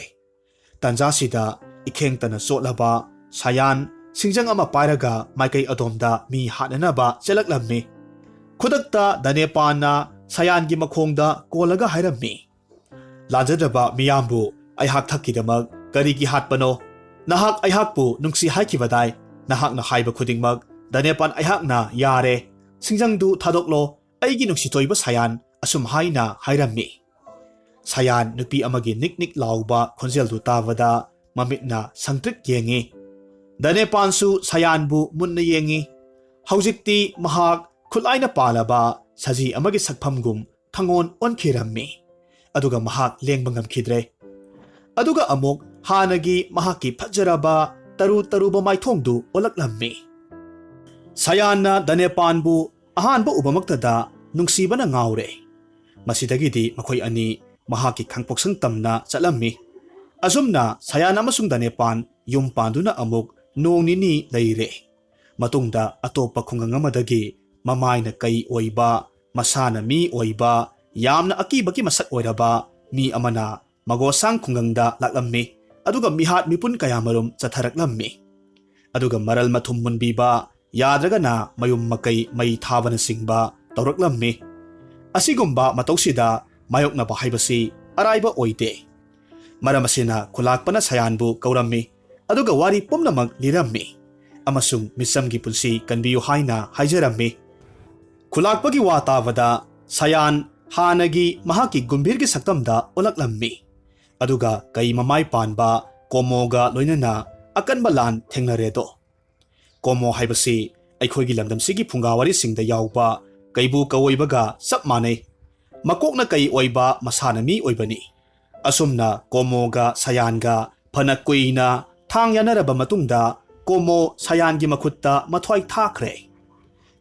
ꯇꯥꯟꯖꯥꯁꯤꯗ ꯏꯈꯦꯡꯇꯅ ꯆꯣꯠꯂꯕ ꯁꯥꯌꯥꯟ ꯁꯤꯡꯖꯪ ꯑꯃ ꯄꯥꯏꯔꯒ ꯃꯥꯏꯀꯩ ꯑꯗꯣꯝꯗ ꯃꯤ ꯍꯥꯠꯅꯅꯕ ꯆꯦꯜꯂꯛꯂꯝꯃꯤ꯫ ꯈꯨꯗꯛꯇ ꯗꯅꯦꯄꯥꯟꯅ ꯁꯥꯌꯥꯟꯒꯤ ꯃꯈꯣꯡꯗ ꯀꯣꯜꯂꯒ ꯍꯥꯏꯔꯝꯃꯤ꯫ ꯂꯥꯟꯖꯗ꯭ꯔꯕ ꯃꯤꯌꯥꯝꯕꯨ ꯑꯩꯍꯥꯛ ꯊꯛꯀꯤꯗꯃꯛ ꯀꯔꯤꯒꯤ ꯍꯥꯠꯄꯅꯣ? ꯅꯍꯥꯛ ꯑꯩꯍꯥꯛꯄꯨ ꯅꯨꯡꯁꯤ ꯍꯥꯏꯈꯤꯕꯗꯥꯏ꯫ ꯅꯍꯥꯛꯅ ꯍꯥꯏꯕ ꯈꯨꯗꯤꯡꯃꯛ ꯗꯅꯦꯄꯥꯟ ꯑꯩꯍꯥꯛꯅ ꯌꯥꯔꯦ꯫ ꯁꯤꯡꯖꯪꯗꯨ ꯊꯥꯗꯣꯛꯂꯣ꯫ ꯑꯩꯒꯤ ꯅꯨꯡꯁꯤꯊꯣꯏꯕ ꯁꯥꯌꯥꯟ ꯑꯁꯨꯝ ꯍꯥꯏꯅ ꯍꯥꯏꯔꯝꯃꯤ꯫ Sayan nupi amagi nik-nik lauba khonjeldu tabada mamitna sangtrik yengi. Danepansu sayanbu munna yengi. Haujikti mahak khulaina palaba saji amagi sakphamgum thangon onkhirammi. Aduga mahak lengba ngamkhidre. Aduga amuk hanagi mahaki phajaraba taruba maithongdu olaklammi. Sayanna Danepanbu ahanba ubamaktada nungsibana ngaure. Masidagidi makhoi ani mahaki khangpoksang tamna chalammi. Asumna Sayan amasung Danepan yum panduna amuk nong nini leire. Matungda atopa khungang amadagi mamayna kai oiba, masana mi oiba, yamna akibaki masak oiraba, mi amana magosang khungangda laklammi. Aduga mihat mipun kayamarum chatharaklammi. Aduga maral mathum munbiba, yadraga na mayum makai may thabana singba tauraklammi. Asigumba matausida mayok na bahaybasi arayba oide. Maramasina kulakpa na Sayanbu kaurammi. Aduga wari pumnamag lirammi. Amasung misamgi punsi kanbiyo hayna hayjarammi. Kulakpagi watavada Sayan hanagi mahaki gumbirgi saktamda olaklammi. Aduga kay mamay panba komoga loinana akan balan thengnaredo. Komo haybasi aykhoygi lamdamsigi phungawari singda yawba kaybu kawoybaga sap manay. Makok na kay oiba masanami oibani. Asumna komoga Sayanga panakkuina thang yanaraba matungda komo Sayangi makutta mathwai thakre.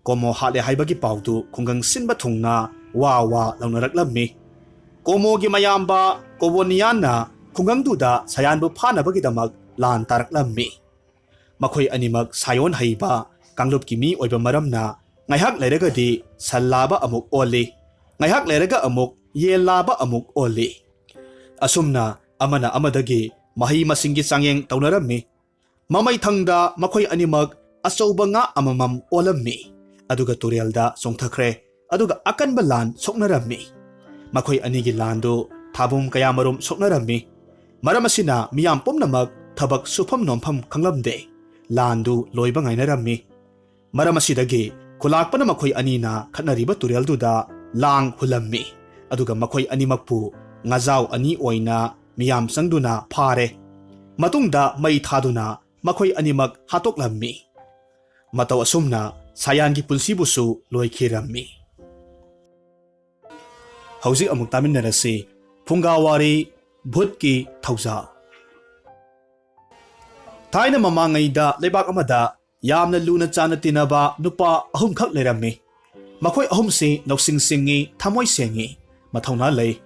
Komo hale haibagi paudu khungang sinba thungna wawa launaraklami. Komo gi mayamba koboniana khungang duda Sayanbu phanabagi damak lan taraklami. Makhoi animak sayon haiba kanglop ki mi oiba maramna ngaihak leiragadi sallaba amuk oli. Ngaihak leiraga amuk yelaba amuk oli. Asumna amana amadagi mahi masinggi sangyeng taunarami. Mamay thangda makhoi animag asauba nga amamam olammi. Aduga turialda songthakre. Aduga akan balan soknarami. Makhoi anigi lando thabum kayamarum soknarami. Maramasina miyam pumnamag thabak sufam nompham khanglamde. Landu loiba ngainarami. Maramasidagi kulakpa na makhoi anina khatnariba turialduda lang hulammi. Aduga makhoi animakpu ngazaw ani oina miyam sangduna phare. Matungda may thaduna makhoi animak hatoklammi. Mataw asumna Sayangi punsibusu loikhirammi. Hauzik amuk taminarasi Phungawari Bhutki Thauza. Thaina mamangayda leibak amada yamna luna chana tinaba nupa ahumkhak lerammi. Makhoi ahumsi nausingsingi thamoy sengi mathawna lay.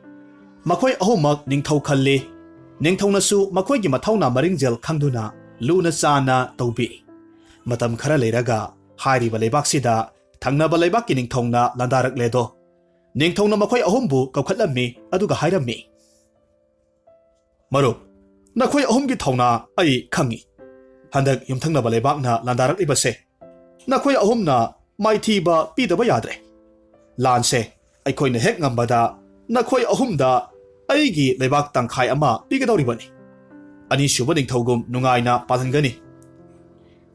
Makhoi ahumak ningthau khalli. Ningthawnasu makhoi gi mathawna maringjel khangduna luna chana tawbi. Matam khara leiraga hairiba leibak sida thangnaba leibak ki ningthawna landarak ledo. Ningthawna makhoi ahumbu kawkhatlammi aduga hairammi. Marup, nakhoi ahumgi thawna ai khangi. Handak yumthangnaba leibakna landarak ibase. Nakhoi ahumna maithiba pidaba yadre. Lanse aikhoina hek ngambada nakhoi ahumda aigi leibak tangkhai ama pigadawribani. Ani suba ningthawgum nungaina palhangani.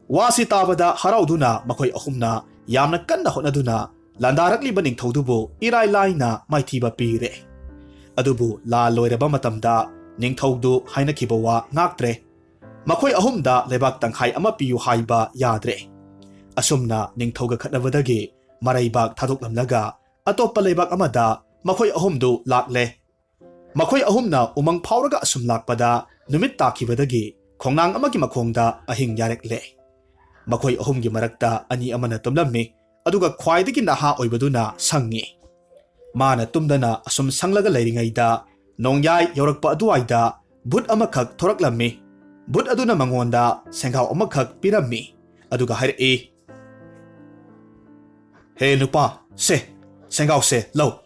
Wasi tabada harauduna makhoi ahumna yamna kanna hotnaduna landarakliba ningthawdubu irai laina maithiba pire. Adubu la loiraba matamda ningthawdu hainakiba wa ngaktre. Makhoi ahumda leibak tangkhai ama piyu haiba yadre. Asumna ningthawga khatnabadagi maraibak thadoklamlaga atopa leibak amada makhoi ahumdu lakle. Makhoi ahumna umang phawraga asum lakpada numit takibadagi khongnang amagi makhongda ahing yarekle. Makhoi ahumgi marakta ani amana tumlammi aduga khwaidagi naha oibaduna sangi. Mana tumdana asum sanglaga leiringaida nongyai yorakpa aduaida bhut amakhak thoraklammi. Bhut aduna mangonda senghaw amakhak pirammi. Aduga haire. He nupa, se, senghaw se, lau.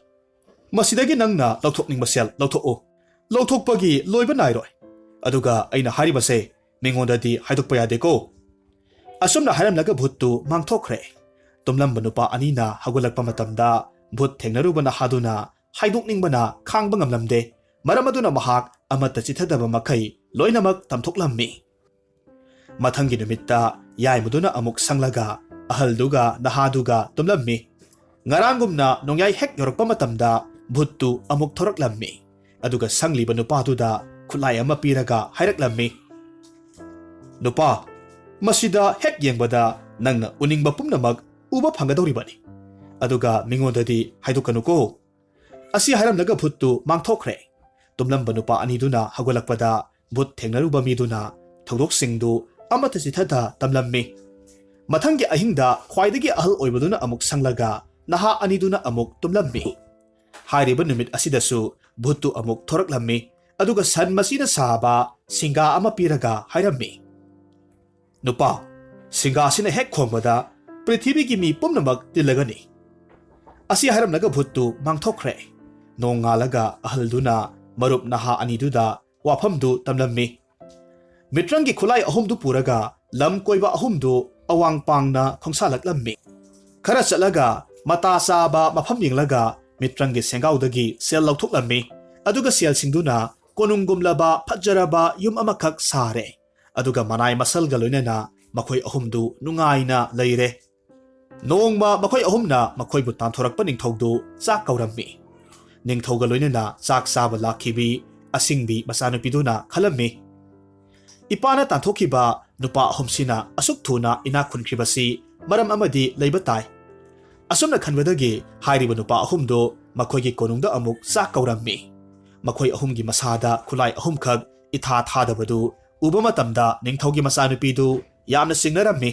Masidagi nangna lauthokningba sel lauthoko. Lauthokpagi loiba nairoi. Aduga aina haribase mingondadi haidokpa yadeko. Asumna haramlaga bhuttu mangthokre. Tumlamba nupa anina hagulakpa matamda bhut thengnarubana haduna haidokningbana khangba ngamlamde. Maramaduna mahak amata chithadaba makai loinamak tamthoklammi. Mathangi numitta yaimuduna amuk sanglaga ahalduga nahaduga tumlammi. Ngarangumna nongyay hek yorokpa matamda bhuttu amuk thoraklammi. ꯑꯗꯨꯒ ꯁꯪꯂꯤꯕ ꯅꯨꯄꯥꯗꯨꯗ ꯈꯨꯠꯂꯥꯏ ꯑꯃ ꯄꯤꯔꯒ ꯍꯥꯏꯔꯛꯂꯝꯃꯤ, ꯅꯨꯄꯥ, ꯃꯁꯤꯗ ꯍꯦꯛ ꯌꯦꯡꯕꯗ ꯅꯪꯅ ꯎꯅꯤꯡꯕ ꯄꯨꯝꯅꯃꯛ ꯎꯕ ꯐꯪꯒꯗꯧꯔꯤꯕꯅꯤ, ꯑꯗꯨꯒ ꯃꯤꯉꯣꯟꯗꯗꯤ ꯍꯥꯏꯗꯣꯛꯀꯅꯨꯀꯣ꯫ ꯑꯁꯤ ꯍꯥꯏꯔꯝꯂꯒ ꯚꯨꯠꯇꯨ ꯃꯥꯡꯊꯣꯛꯈ꯭ꯔꯦ꯫ ꯇꯨꯝꯂꯝꯕ ꯅꯨꯄꯥ ꯑꯅꯤꯗꯨꯅ ꯍꯧꯒꯠꯂꯛꯄꯗ ꯚꯨꯠ ꯊꯦꯡꯅꯔꯨꯕ ꯃꯤꯗꯨꯅ ꯊꯧꯗꯣꯛꯁꯤꯡꯗꯨ ꯑꯃꯠꯇ ꯆꯤꯊꯗ ꯇꯝꯂꯝꯃꯤ꯫ ꯃꯊꯪꯒꯤ ꯑꯍꯤꯡꯗ ꯈ꯭ꯋꯥꯏꯗꯒꯤ ꯑꯍꯜ ꯑꯣꯏꯕꯗꯨꯅ ꯑꯃꯨꯛ ꯁꯪꯂꯒ ꯅꯍꯥ ꯑꯅꯤꯗꯨꯅ ꯑꯃꯨꯛ ꯇꯨꯝꯂꯝꯃꯤ꯫ ꯍꯥꯏꯔꯤꯕ ꯅꯨꯃꯤꯠ ꯑꯁꯤꯗꯁꯨ ꯚꯨꯠꯇꯨ ꯑꯃꯨꯛ ꯊꯣꯔꯛꯂꯝꯃꯤ, ꯑꯗꯨꯒ ꯁꯟ ꯃꯆꯤꯅ ꯁꯥꯕ ꯁꯤꯡꯒꯥ ꯑꯃ ꯄꯤꯔꯒ ꯍꯥꯏꯔꯝꯃꯤ, ꯅꯨꯄꯥ, ꯁꯤꯡꯒꯥꯁꯤꯅ ꯍꯦꯛ ꯈꯣꯡꯕꯗ ꯄ꯭ꯔꯤꯊꯤꯕꯤꯒꯤ ꯃꯤ ꯄꯨꯝꯅꯃꯛ ꯇꯤꯜꯂꯒꯅꯤ꯫ ꯑꯁꯤ ꯍꯥꯏꯔꯝꯂꯒ ꯚꯨꯠꯇꯨ ꯃꯥꯡꯊꯣꯛꯈ꯭ꯔꯦ꯫ ꯅꯣꯡꯉꯥꯜꯂꯒ ꯑꯍꯜꯗꯨꯅ ꯃꯔꯨꯞ ꯅꯍꯥ ꯑꯅꯤꯗꯨꯗ ꯋꯥꯐꯝꯗꯨ ꯇꯝꯂꯝꯃꯤ꯫ ꯃꯤꯇ꯭ꯔꯪꯒꯤ ꯈꯨꯠꯂꯥꯏ ꯑꯍꯨꯝꯗꯨ ꯄꯨꯔꯒ ꯂꯝ ꯀꯣꯏꯕ ꯑꯍꯨꯝꯗꯨ ꯑꯋꯥꯡ ꯄꯥꯡꯅ ꯈꯣꯡꯁꯥꯜꯂꯛꯂꯝꯃꯤ꯫ ꯈꯔ ꯆꯠꯂꯒ ꯃꯇꯥ ꯆꯥꯕ ꯃꯐꯝ ꯌꯦꯡꯂꯒ ꯃꯤꯇ꯭ꯔꯪꯒꯤ ꯁꯦꯡꯒꯥꯎꯗꯒꯤ ꯁꯦꯜ ꯂꯧꯊꯣꯛꯂꯝꯃꯤ, ꯑꯗꯨꯒ ꯁꯦꯜꯁꯤꯡꯗꯨꯅ ꯀꯣꯅꯨꯡꯒꯨꯝꯂꯕ ꯐꯖꯔꯕ ꯌꯨꯝ ꯑꯃꯈꯛ ꯁꯥꯔꯦ, ꯑꯗꯨꯒ ꯃꯅꯥꯏ ꯃꯁꯜꯒ ꯂꯣꯏꯅꯅ ꯃꯈꯣꯏ ꯑꯍꯨꯝꯗꯨ ꯅꯨꯡꯉꯥꯏꯅ ꯂꯩꯔꯦ꯫ ꯅꯣꯡꯃ ꯃꯈꯣꯏ ꯑꯍꯨꯝꯅ ꯃꯈꯣꯏꯕꯨ ꯇꯥꯟꯊꯣꯔꯛꯄ ꯅꯤꯡꯊꯧꯗꯨ ꯆꯥꯛ ꯀꯧꯔꯝꯃꯤ꯫ ꯅꯤꯡꯊꯧꯒ ꯂꯣꯏꯅꯅ ꯆꯥꯛ ꯆꯥꯕ ꯂꯥꯛꯈꯤꯕꯤ ꯑꯁꯤꯡꯕꯤ ꯃꯆꯥꯅꯨꯄꯤꯗꯨꯅ ꯈꯜꯂꯝꯃꯤ, ꯏꯄꯥꯅ ꯇꯥꯟꯊꯣꯛꯈꯤꯕ ꯅꯨꯄꯥ ꯑꯍꯨꯝꯁꯤꯅ ꯑꯁꯨꯛ ꯊꯨꯅ ꯏꯅꯥꯛ ꯈꯨꯟꯈ꯭ꯔꯤꯕꯁꯤ ꯃꯔꯝ ꯑꯃꯗꯤ ꯂꯩꯕ ꯇꯥꯏ꯫ ꯑꯁꯨꯝꯅ ꯈꯟꯕꯗꯒꯤ ꯍꯥꯏꯔꯤꯕ ꯅꯨꯄꯥ ꯑꯍꯨꯝꯗꯨ ꯃꯈꯣꯏꯒꯤ ꯀꯣꯅꯨꯡꯗ ꯑꯃꯨꯛ ꯆꯥꯛ ꯀꯧꯔꯝꯃꯤ꯫ ꯃꯈꯣꯏ ꯑꯍꯨꯝꯒꯤ ꯃꯁꯥꯗ ꯈꯨꯠꯂꯥꯏ ꯑꯍꯨꯝꯈꯛ ꯏꯊꯥ ꯊꯥꯗꯕꯗꯨ ꯎꯕ ꯃꯇꯝꯗ ꯅꯤꯡꯊꯧꯒꯤ ꯃꯆꯥꯅꯨꯄꯤꯗꯨ ꯌꯥꯝꯅ ꯆꯤꯡꯅꯔꯝꯃꯤ꯫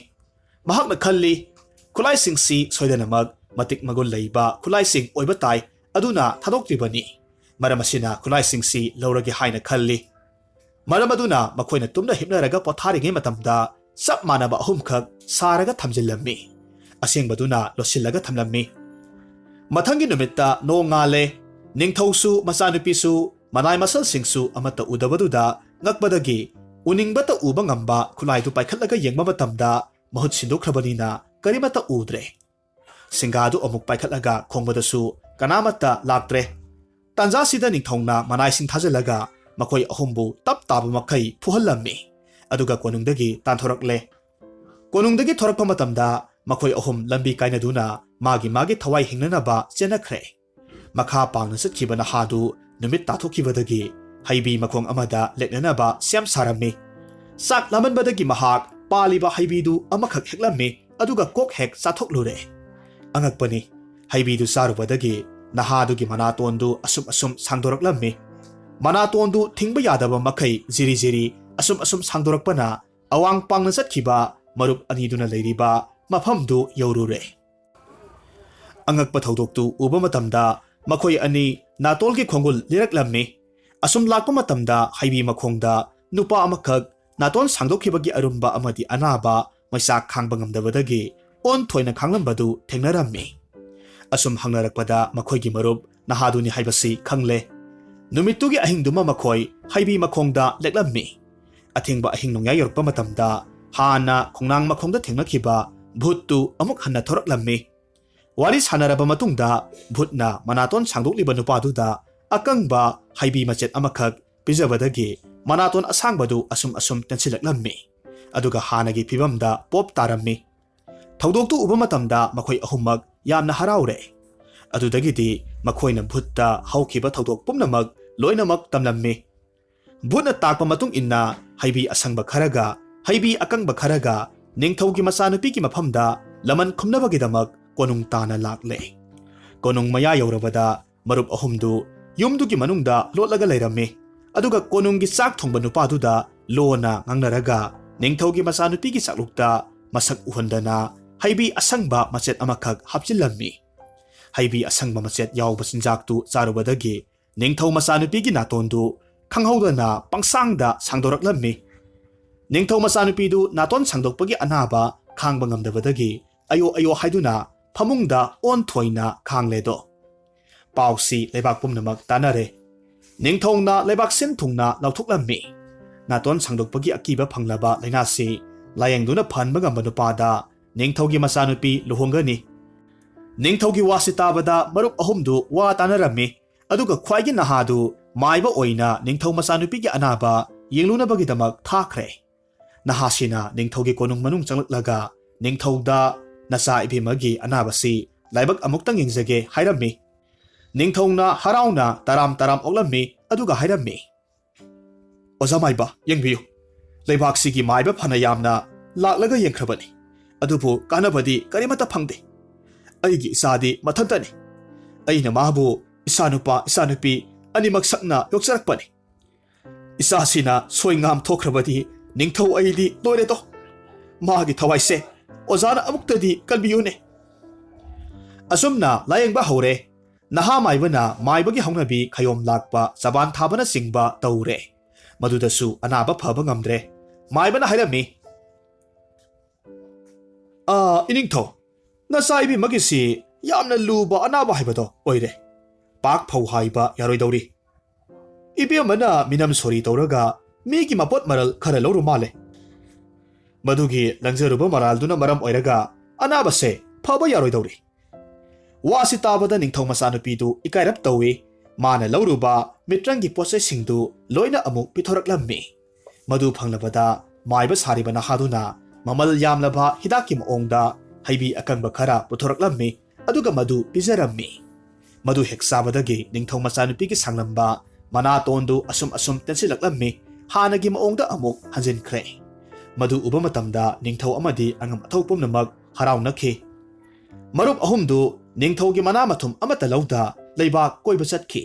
ꯃꯍꯥꯛꯅ ꯈꯜꯂꯤ, ꯈꯨꯠꯂꯥꯏꯁꯤꯡꯁꯤ ꯁꯣꯏꯗꯅꯃꯛ ꯃꯇꯤꯛ ꯃꯒꯨꯟ ꯂꯩꯕ ꯈꯨꯠꯂꯥꯏꯁꯤꯡ ꯑꯣꯏꯕ ꯇꯥꯏ, ꯑꯗꯨꯅ ꯊꯥꯗꯣꯛꯇ꯭ꯔꯤꯕꯅꯤ꯫ ꯃꯔꯝ ꯑꯁꯤꯅ ꯈꯨꯠꯂꯥꯏꯁꯤꯡꯁꯤ ꯂꯧꯔꯒꯦ ꯍꯥꯏꯅ ꯈꯜꯂꯤ꯫ ꯃꯔꯝ ꯑꯗꯨꯅ ꯃꯈꯣꯏꯅ ꯇꯨꯝꯅ ꯍꯤꯞꯅꯔꯒ ꯄꯣꯊꯥꯔꯤꯉꯩ ꯃꯇꯝꯗ ꯆꯞ ꯃꯥꯟꯅꯕ ꯑꯍꯨꯝꯈꯛ ꯁꯥꯔꯒ ꯊꯝꯖꯤꯜꯂꯝꯃꯤ, ꯑꯁꯦꯡꯕꯗꯨꯅ ꯂꯣꯠꯁꯤꯜꯂꯒ ꯊꯝꯂꯝꯃꯤ꯫ ꯃꯊꯪꯒꯤ ꯅꯨꯃꯤꯠꯇ ꯅꯣꯡꯉꯥꯜꯂꯦ꯫ ꯅꯤꯡꯊꯧꯁꯨ ꯃꯆꯥꯅꯨꯄꯤꯁꯨ ꯃꯅꯥꯏ ꯃꯁꯜꯁꯤꯡꯁꯨ ꯑꯃꯠꯇ ꯎꯗꯕꯗꯨꯗ ꯉꯛꯄꯗꯒꯤ ꯎꯅꯤꯡꯕꯇ ꯎꯕ ꯉꯝꯕ ꯈꯨꯠꯂꯥꯏꯗꯨ ꯄꯥꯏꯈꯠꯂꯒ ꯌꯦꯡꯕ ꯃꯇꯝꯗ ꯃꯍꯨꯠ ꯁꯤꯟꯗꯣꯛꯈ꯭ꯔꯕꯅꯤꯅ ꯀꯔꯤꯃꯠꯇ ꯎꯗ꯭ꯔꯦ꯫ ꯁꯤꯡꯒꯥꯗꯨ ꯑꯃꯨꯛ ꯄꯥꯏꯈꯠꯂꯒ ꯈꯣꯡꯕꯗꯁꯨ ꯀꯅꯥꯃꯠꯇ ꯂꯥꯛꯇ꯭ꯔꯦ꯫ ꯇꯥꯟꯖꯥꯁꯤꯗ ꯅꯤꯡꯊꯧꯅ ꯃꯅꯥꯏꯁꯤꯡ ꯊꯥꯖꯤꯜꯂꯒ ꯃꯈꯣꯏ ꯑꯍꯨꯝꯕꯨ ꯇꯞ ꯇꯥꯕ ꯃꯈꯩ ꯐꯨꯍꯜꯂꯝꯃꯤ, ꯑꯗꯨꯒ ꯀꯣꯅꯨꯡꯗꯒꯤ ꯇꯥꯟꯊꯣꯔꯛꯂꯦ꯫ ꯀꯣꯅꯨꯡꯗꯒꯤ ꯊꯣꯔꯛꯄ ꯃꯇꯝꯗ ꯃꯈꯣꯏ ꯑꯍꯨꯝ ꯂꯝꯕꯤ ꯀꯥꯏꯅꯗꯨꯅ ꯃꯥꯒꯤ ꯃꯥꯒꯤ ꯊꯋꯥꯏ ꯍꯤꯡꯅꯅꯕ ꯆꯦꯟꯅꯈ꯭ꯔꯦ꯫ ꯃꯈꯥ ꯄꯥꯡꯅ ꯆꯠꯈꯤꯕ ꯅꯍꯥꯗꯨ ꯅꯨꯃꯤꯠ ꯇꯥꯊꯣꯛꯈꯤꯕꯗꯒꯤ ꯍꯩꯕꯤ ꯃꯈꯣꯡ ꯑꯃꯗ ꯂꯦꯛꯅꯅꯕ ꯁꯦꯝ ꯁꯥꯔꯝꯃꯤ꯫ ꯆꯥꯛ ꯂꯥꯃꯟꯕꯗꯒꯤ ꯃꯍꯥꯛ ꯄꯥꯜꯂꯤꯕ ꯍꯩꯕꯤꯗꯨ ꯑꯃꯈꯛ ꯍꯦꯛꯂꯝꯃꯤ, ꯑꯗꯨꯒ ꯀꯣꯛ ꯍꯦꯛ ꯆꯥꯊꯣꯛꯂꯨꯔꯦ꯫ ꯑꯉꯛꯄꯅꯤ, ꯍꯩꯕꯤꯗꯨ ꯆꯥꯔꯨꯕꯗꯒꯤ ꯅꯍꯥꯗꯨꯒꯤ ꯃꯅꯥꯇꯣꯟꯗꯨ ꯑꯁꯨꯝ ꯁꯥꯡꯗꯣꯔꯛꯂꯝꯃꯤ꯫ ꯃꯅꯥꯇꯣꯟꯗꯨ ꯊꯤꯡꯕ ꯌꯥꯗꯕ ꯃꯈꯩ ꯖꯤꯔꯤ ꯖꯤꯔꯤ ꯑꯁꯨꯝ ꯁꯥꯡꯗꯣꯔꯛꯄꯅ ꯑꯋꯥꯡ ꯄꯥꯡꯅ ꯆꯠꯈꯤꯕ ꯃꯔꯨꯞ ꯑꯅꯤꯗꯨꯅ ꯂꯩꯔꯤꯕ ꯃꯐꯝꯗꯨ ꯌꯧꯔꯨꯔꯦ꯫ ꯑꯉꯛꯄ ꯊꯧꯗꯣꯛꯇꯨ ꯎꯕ ꯃꯇꯝꯗ ꯃꯈꯣꯏ ꯑꯅꯤ ꯅꯥꯇꯣꯜꯒꯤ ꯈꯣꯡꯒꯨꯜ ꯂꯤꯔꯛꯂꯝꯃꯤ꯫ ꯑꯁꯨꯝ ꯂꯥꯛꯄ ꯃꯇꯝꯗ ꯍꯩꯕꯤ ꯃꯈꯣꯡꯗ ꯅꯨꯄꯥ ꯑꯃꯈꯛ ꯅꯥꯇꯣꯟ ꯁꯥꯡꯗꯣꯛꯈꯤꯕꯒꯤ ꯑꯔꯨꯝꯕ ꯑꯃꯗꯤ ꯑꯅꯥꯕ ꯃꯩꯆꯥꯛ ꯈꯥꯡꯕ ꯉꯝꯗꯕꯗꯒꯤ ꯑꯣꯟꯊꯣꯏꯅ ꯈꯥꯡꯂꯝꯕꯗꯨ ꯊꯦꯡꯅꯔꯝꯃꯤ꯫ ꯑꯁꯨꯝ ꯍꯪꯅꯔꯛꯄꯗ ꯃꯈꯣꯏꯒꯤ ꯃꯔꯨꯞ ꯅꯍꯥꯗꯨꯅꯤ ꯍꯥꯏꯕꯁꯤ ꯈꯪꯂꯦ꯫ ꯅꯨꯃꯤꯠꯇꯨꯒꯤ ꯑꯍꯤꯡꯗꯨꯃ ꯃꯈꯣꯏ ꯍꯩꯕꯤ ꯃꯈꯣꯡꯗ ꯂꯦꯛꯂꯝꯃꯤ꯫ ꯑꯊꯦꯡꯕ ꯑꯍꯤꯡ ꯅꯣꯡꯌꯥꯏ ꯌꯧꯔꯛꯄ ꯃꯇꯝꯗ ꯍꯥꯟꯅ ꯈꯣꯡꯅꯥꯡ ꯃꯈꯣꯡꯗ ꯊꯦꯡꯅꯈꯤꯕ ꯚꯨꯠꯇꯨ ꯑꯃꯨꯛ ꯍꯟꯅ ꯊꯣꯔꯛꯂꯝꯃꯤ꯫ ꯋꯥꯔꯤ ꯁꯥꯟꯅꯔꯕ ꯃꯇꯨꯡꯗ ꯚꯨꯠꯅ ꯃꯅꯥꯇꯣꯟ ꯁꯥꯡꯗꯣꯛꯂꯤꯕ ꯅꯨꯄꯥꯗꯨꯗ ꯑꯀꯪꯕ ꯍꯩꯕꯤ ꯃꯆꯦꯠ ꯑꯃꯈꯛ ꯄꯤꯖꯕꯗꯒꯤ ꯃꯅꯥꯇꯣꯟ ꯑꯁꯥꯡꯕꯗꯨ ꯑꯁꯨꯝ ꯇꯦꯟꯁꯤꯜꯂꯛꯂꯝꯃꯤ, ꯑꯗꯨꯒ ꯍꯥꯟꯅꯒꯤ ꯐꯤꯕꯝꯗ ꯄꯣꯞ ꯇꯥꯔꯝꯃꯤ꯫ ꯊꯧꯗꯣꯛꯇꯨ ꯎꯕ ꯃꯇꯝꯗ ꯃꯈꯣꯏ ꯑꯍꯨꯝꯃꯛ ꯌꯥꯝꯅ ꯍꯔꯥꯎꯔꯦ꯫ ꯑꯗꯨꯗꯒꯤꯗꯤ ꯃꯈꯣꯏꯅ ꯚꯨꯠꯇ ꯍꯧꯈꯤꯕ ꯊꯧꯗꯣꯛ ꯄꯨꯝꯅꯃꯛ ꯂꯣꯏꯅꯃꯛ ꯇꯝꯂꯝꯃꯤ꯫ ꯚꯨꯠꯅ ꯇꯥꯛꯄ ꯃꯇꯨꯡ ꯏꯟꯅ ꯍꯩꯕꯤ ꯑꯁꯪꯕ ꯈꯔꯒ ꯍꯩꯕꯤ ꯑꯀꯪꯕ ꯈꯔꯒ ꯅꯤꯡꯊꯧꯒꯤ ꯃꯆꯥꯅꯨꯄꯤꯒꯤ ꯃꯐꯝꯗ ꯂꯃꯟ ꯈꯨꯝꯅꯕꯒꯤꯗꯃꯛ ꯀꯣꯅꯨꯡ ꯇꯥꯅ ꯂꯥꯛꯂꯦ꯫ ꯀꯣꯅꯨꯡ ꯃꯌꯥ ꯌꯧꯔꯕꯗ ꯃꯔꯨꯞ ꯑꯍꯨꯝꯗꯨ ꯌꯨꯝꯗꯨꯒꯤ ꯃꯅꯨꯡꯗ ꯂꯣꯠꯂꯒ ꯂꯩꯔꯝꯃꯤ, ꯑꯗꯨꯒ ꯀꯣꯅꯨꯡꯒꯤ ꯆꯥꯛ ꯊꯣꯡꯕ ꯅꯨꯄꯥꯗꯨꯗ ꯂꯣꯟꯅ ꯉꯥꯡꯅꯔꯒ ꯅꯤꯡꯊꯧꯒꯤ ꯃꯆꯥꯅꯨꯄꯤꯒꯤ ꯆꯥꯛꯂꯨꯛꯇ ꯃꯁꯛ ꯎꯍꯟꯗꯅ ꯍꯩꯕꯤ ꯑꯁꯪꯕ ꯃꯆꯦꯠ ꯑꯃꯈꯛ ꯍꯥꯞꯆꯤꯜꯂꯝꯃꯤ꯫ ꯍꯩꯕꯤ ꯑꯁꯪꯕ ꯃꯆꯦꯠ ꯌꯥꯎꯕ ꯆꯤꯟꯖꯥꯛꯇꯨ ꯆꯥꯔꯨꯕꯗꯒꯤ ꯅꯤꯡꯊꯧ ꯃꯆꯥꯅꯨꯄꯤꯒꯤ ꯅꯥꯇꯣꯟꯗꯨ ꯈꯪꯍꯧꯗꯅ ꯄꯪꯁꯥꯡꯗ ꯁꯥꯡꯗꯣꯔꯛꯂꯝꯃꯤ꯫ ꯅꯤꯡꯊꯧ ꯃꯆꯥꯅꯨꯄꯤꯗꯨ ꯅꯥꯇꯣꯟ ꯁꯥꯡꯗꯣꯛꯄꯒꯤ ꯑꯅꯥꯕ ꯈꯥꯡꯕ ꯉꯝꯗꯕꯗꯒꯤ ꯑꯌꯣ ꯍꯥꯏꯗꯨꯅ ꯐꯃꯨꯡꯗ ꯑꯣꯟꯊꯣꯏꯅ ꯈꯥꯡꯂꯦꯗꯣ꯫ ꯄꯥꯎꯁꯤ ꯂꯩꯕꯥꯛ ꯄꯨꯝꯅꯃꯛ ꯇꯥꯅꯔꯦ꯫ ꯅꯤꯡꯊꯧꯅ ꯂꯩꯕꯥꯛ ꯁꯤꯟ ꯊꯨꯡꯅ ꯂꯧꯊꯣꯛꯂꯝꯃꯤ꯫ ꯅꯥꯇꯣꯟ ꯁꯥꯡꯗꯣꯛꯄꯒꯤ ꯑꯀꯤꯕ ꯐꯪꯂꯕ ꯂꯩꯅꯥꯁꯤ ꯂꯥꯌꯦꯡꯗꯨꯅ ꯐꯍꯟꯕ ꯉꯝꯕ ꯅꯨꯄꯥꯗ ꯅꯤꯡꯊꯧꯒꯤ ꯃꯆꯥꯅꯨꯄꯤ ꯂꯨꯍꯣꯡꯒꯅꯤ꯫ ꯅꯤꯡꯊꯧꯒꯤ ꯋꯥꯁꯤ ꯇꯥꯕꯗ ꯃꯔꯨꯞ ꯑꯍꯨꯝꯗꯨ ꯋꯥ ꯇꯥꯅꯔꯝꯃꯤ, ꯑꯗꯨꯒ ꯈ꯭ꯋꯥꯏꯒꯤ ꯅꯍꯥꯗꯨ ꯃꯥꯏꯕ ꯑꯣꯏꯅ ꯅꯤꯡꯊꯧ ꯃꯆꯥꯅꯨꯄꯤꯒꯤ ꯑꯅꯥꯕ ꯌꯦꯡꯂꯨꯅꯕꯒꯤꯗꯃꯛ ꯊꯥꯈ꯭ꯔꯦ꯫ ꯅꯍꯥꯁꯤꯅ ꯅꯤꯡꯊꯧꯒꯤ ꯀꯣꯅꯨꯡ ꯃꯅꯨꯡ ꯆꯪꯂꯛꯂꯒ ꯅꯤꯡꯊꯧꯗ ꯅꯆꯥ ꯏꯕꯦꯝꯃꯒꯤ ꯑꯅꯥꯕꯁꯤ ꯂꯥꯏꯕꯛ ꯑꯃꯨꯛꯇꯪ ꯌꯦꯡꯖꯒꯦ ꯍꯥꯏꯔꯝꯃꯤ꯫ ꯅꯤꯡꯊꯧꯅ ꯍꯔꯥꯎꯅ ꯇꯔꯥꯝ ꯇꯔꯥꯝ ꯑꯣꯛꯂꯝꯃꯤ ꯑꯗꯨꯒ ꯍꯥꯏꯔꯝꯃꯤ, ꯑꯣꯖꯥ ꯃꯥꯏꯕ ꯌꯦꯡꯕꯤꯌꯨ, ꯂꯩꯕꯥꯛꯁꯤꯒꯤ ꯃꯥꯏꯕ ꯐꯅ ꯌꯥꯝꯅ ꯂꯥꯛꯂꯒ ꯌꯦꯡꯈ꯭ꯔꯕꯅꯤ, ꯑꯗꯨꯕꯨ ꯀꯥꯟꯅꯕꯗꯤ ꯀꯔꯤꯃꯠꯇ ꯐꯪꯗꯦ꯫ ꯑꯩꯒꯤ ꯏꯆꯥꯗꯤ ꯃꯊꯟꯇꯅꯤ, ꯑꯩꯅ ꯃꯥꯕꯨ ꯏꯆꯥꯅꯨꯄꯥ ꯏꯆꯥꯅꯨꯄꯤ ꯑꯅꯤꯃꯛ ꯁꯛꯅ ꯌꯣꯛꯆꯔꯛꯄꯅꯤ꯫ ꯏꯆꯥꯁꯤꯅ ꯁꯣꯏꯉꯥꯝ ꯊꯣꯛꯈ꯭ꯔꯕꯗꯤ ꯅꯤꯡꯊꯧ ꯑꯩꯗꯤ ꯂꯣꯏꯔꯦꯗꯣ, ꯃꯥꯒꯤ ꯊꯋꯥꯏꯁꯦ ꯑꯣꯖꯥꯅ ꯑꯃꯨꯛꯇꯗꯤ ꯀꯟꯕꯤꯌꯨꯅꯦ꯫ ꯑꯁꯨꯝꯅ ꯂꯥꯌꯦꯡꯕ ꯍꯧꯔꯦ꯫ ꯅꯍꯥ ꯃꯥꯏꯕꯅ ꯃꯥꯏꯕꯒꯤ ꯍꯧꯅꯕꯤ ꯈꯌꯣꯝ ꯂꯥꯛꯄ, ꯆꯕꯥꯟ ꯊꯥꯕꯅꯆꯤꯡꯕ ꯇꯧꯔꯦ꯫ ꯃꯗꯨꯗꯁꯨ ꯑꯅꯥꯕ ꯐꯕ ꯉꯝꯗ꯭ꯔꯦ꯫ ꯃꯥꯏꯕꯅ ꯍꯥꯏꯔꯝꯃꯤ, ꯏꯅꯤꯡꯊꯧ, ꯅꯆꯥ ꯏꯕꯦꯝꯃꯒꯤꯁꯤ ꯌꯥꯝꯅ ꯂꯨꯕ ꯑꯅꯥꯕ ꯍꯥꯏꯕꯗꯣ ꯑꯣꯏꯔꯦ, ꯄꯥꯛ ꯐꯧ ꯍꯥꯏꯕ ꯌꯥꯔꯣꯏꯗꯧꯔꯤ꯫ ꯏꯕꯦꯝꯃꯅ ꯃꯤꯅꯝ ꯁꯣꯔꯤ ꯇꯧꯔꯒ ꯃꯤꯒꯤ ꯃꯄꯣꯠ ꯃꯔꯜ ꯈꯔ ꯂꯧꯔꯨ ꯃꯥꯜꯂꯦ꯫ ꯃꯗꯨꯒꯤ ꯂꯪꯖꯔꯨꯕ ꯃꯔꯥꯜꯗꯨꯅ ꯃꯔꯝ ꯑꯣꯏꯔꯒ ꯑꯅꯥꯕꯁꯦ ꯐꯕ ꯌꯥꯔꯣꯏꯗꯧꯔꯤ꯫ ꯋꯥꯁꯤ ꯇꯥꯕꯗ ꯅꯤꯡꯊꯧ ꯃꯆꯥꯅꯨꯄꯤꯗꯨ ꯏꯀꯥꯏꯔꯞ ꯇꯧꯏ꯫ ꯃꯥꯅ ꯂꯧꯔꯨꯕ ꯃꯤꯇ꯭ꯔꯪꯒꯤ ꯄꯣꯠꯆꯩꯁꯤꯡꯗꯨ ꯂꯣꯏꯅ ꯑꯃꯨꯛ ꯄꯤꯊꯣꯔꯛꯂꯝꯃꯤ꯫ ꯃꯗꯨ ꯐꯪꯂꯕꯗ ꯃꯥꯏꯕ ꯁꯥꯔꯤꯕ ꯅꯍꯥꯗꯨꯅ ꯃꯃꯜ ꯌꯥꯝꯂꯕ ꯍꯤꯗꯥꯛꯀꯤ ꯃꯑꯣꯡꯗ ꯍꯩꯕꯤ ꯑꯀꯪꯕ ꯈꯔ ꯄꯨꯊꯣꯔꯛꯂꯝꯃꯤ, ꯑꯗꯨꯒ ꯃꯗꯨ ꯄꯤꯖꯔꯝꯃꯤ꯫ ꯃꯗꯨ ꯍꯦꯛ ꯆꯥꯕꯗꯒꯤ ꯅꯤꯡꯊꯧ ꯃꯆꯥꯅꯨꯄꯤꯒꯤ ꯁꯥꯡꯂꯝꯕ ꯃꯅꯥꯇꯣꯟꯗꯨ ꯑꯁꯨꯝ ꯇꯦꯟꯁꯤꯜꯂꯛꯂꯝꯃꯤ, ꯍꯥꯟꯅꯒꯤ ꯃꯑꯣꯡꯗ ꯑꯃꯨꯛ ꯍꯟꯖꯤꯟꯈ꯭ꯔꯦ꯫ ꯃꯗꯨ ꯎꯕ ꯃꯇꯝꯗ ꯅꯤꯡꯊꯧ ꯑꯃꯗꯤ ꯑꯉꯝ ꯑꯊꯧ ꯄꯨꯝꯅꯃꯛ ꯍꯔꯥꯎꯅꯈꯤ꯫ ꯃꯔꯨꯞ ꯑꯍꯨꯝꯗꯨ ꯅꯤꯡꯊꯧꯒꯤ ꯃꯅꯥ ꯃꯊꯨꯝ ꯑꯃꯠꯇ ꯂꯧꯗ ꯂꯩꯕꯥꯛ ꯀꯣꯏꯕ ꯆꯠꯈꯤ꯫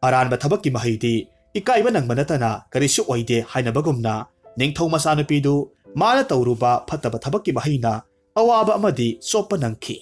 ꯑꯔꯥꯟꯕ ꯊꯕꯛꯀꯤ ꯃꯍꯩꯗꯤ ꯏꯀꯥꯏꯕ ꯅꯪꯕ ꯅꯠꯇꯅ ꯀꯔꯤꯁꯨ ꯑꯣꯏꯗꯦ ꯍꯥꯏꯅꯕꯒꯨꯝꯅ ꯅꯤꯡꯊꯧ ꯃꯆꯥꯅꯨꯄꯤꯗꯨ ꯃꯥꯅ ꯇꯧꯔꯨꯕ ꯐꯠꯇꯕ ꯊꯕꯛꯀꯤ ꯃꯍꯩꯅ ꯑꯋꯥꯕ ꯑꯃꯗꯤ ꯆꯣꯞꯄ ꯅꯪꯈꯤ꯫